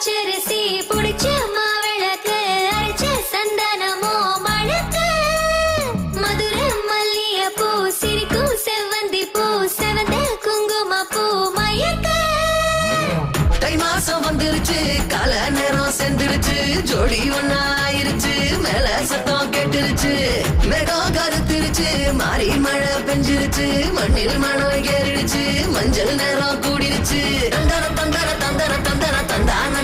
பச்சரிசி புடிச்ச மாவிளக்கு அரைச்ச சந்தனமோ மணக்கு மதுர மல்லிய பூ சிரிக்கும் செவ்வந்தி பூ செவந்த குங்கும பூ மயக்க தை மாசம் வந்துருச்சு கால நேரம் சென்றுருச்சு ஜோடி ஒன்னா ஆயிருச்சு மேல சத்தம் கேட்டுருச்சு மேகம் கருத்துருச்சு மாறி மழை பெஞ்சிருச்சு மண்ணில் மனம் ஏறிடுச்சு மஞ்சள் நேரம் கூடிருச்சு தந்தர தந்தர தந்தர தந்தர தந்தான